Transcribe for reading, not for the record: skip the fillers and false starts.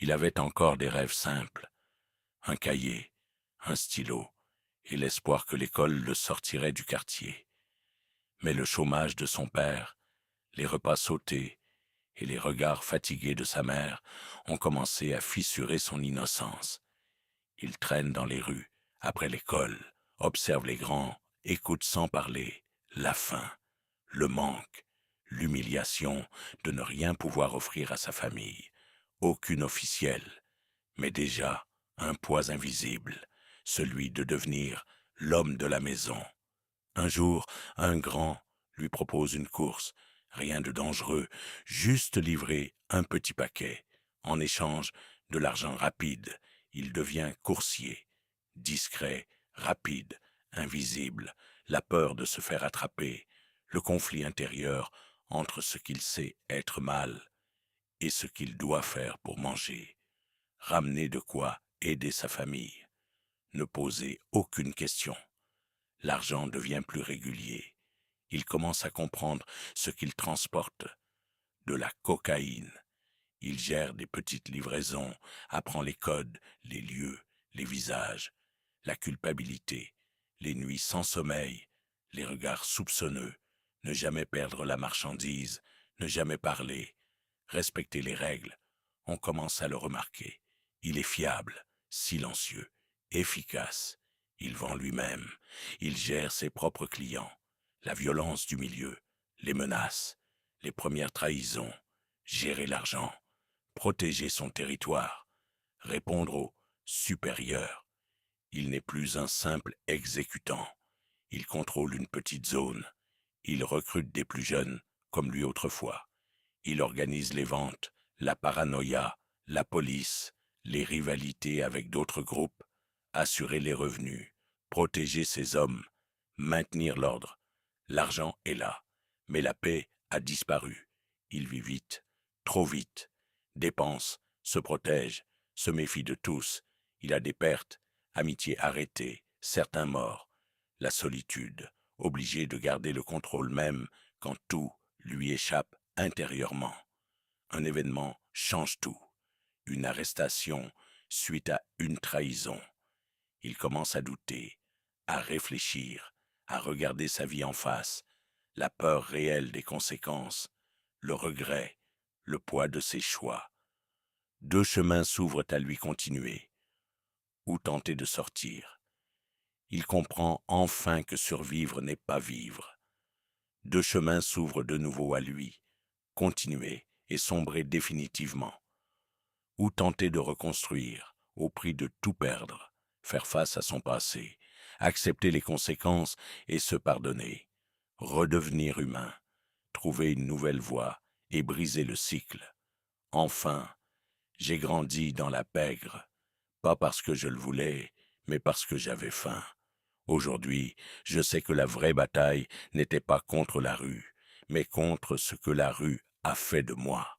Il avait encore des rêves simples, un cahier, un stylo, et l'espoir que l'école le sortirait du quartier. Mais le chômage de son père, les repas sautés et les regards fatigués de sa mère ont commencé à fissurer son innocence. Il traîne dans les rues, après l'école, observe les grands, écoute sans parler, la faim, le manque, l'humiliation de ne rien pouvoir offrir à sa famille, aucune officielle, mais déjà un poids invisible, celui de devenir l'homme de la maison. Un jour, un grand lui propose une course, rien de dangereux, juste livrer un petit paquet. En échange de l'argent rapide, il devient coursier, discret, rapide, invisible, la peur de se faire attraper, le conflit intérieur entre ce qu'il sait être mal et ce qu'il doit faire pour manger, ramener de quoi aider sa famille, ne poser aucune question. L'argent devient plus régulier. Il commence à comprendre ce qu'il transporte, de la cocaïne. Il gère des petites livraisons, apprend les codes, les lieux, les visages, la culpabilité, les nuits sans sommeil, les regards soupçonneux, ne jamais perdre la marchandise, ne jamais parler, respecter les règles. On commence à le remarquer. Il est fiable, silencieux, efficace. Il vend lui-même. Il gère ses propres clients. La violence du milieu, les menaces, les premières trahisons, gérer l'argent, protéger son territoire, répondre aux supérieurs. Il n'est plus un simple exécutant. Il contrôle une petite zone. Il recrute des plus jeunes, comme lui autrefois. Il organise les ventes, la paranoïa, la police, les rivalités avec d'autres groupes, assurer les revenus, protéger ses hommes, maintenir l'ordre. L'argent est là, mais la paix a disparu. Il vit vite, trop vite, dépense, se protège, se méfie de tous. Il a des pertes, amitiés arrêtées, certains morts. La solitude, obligé de garder le contrôle même quand tout lui échappe intérieurement. Un événement change tout. Une arrestation suite à une trahison. Il commence à douter, à réfléchir, à regarder sa vie en face, la peur réelle des conséquences, le regret, le poids de ses choix. Deux chemins s'ouvrent à lui continuer, ou tenter de sortir. Il comprend enfin que survivre n'est pas vivre. Deux chemins s'ouvrent de nouveau à lui, continuer et sombrer définitivement. Ou tenter de reconstruire, au prix de tout perdre, faire face à son passé, accepter les conséquences et se pardonner, redevenir humain, trouver une nouvelle voie et briser le cycle. Enfin, j'ai grandi dans la pègre, pas parce que je le voulais, mais parce que j'avais faim. Aujourd'hui, je sais que la vraie bataille n'était pas contre la rue, mais contre ce que la rue a fait de moi.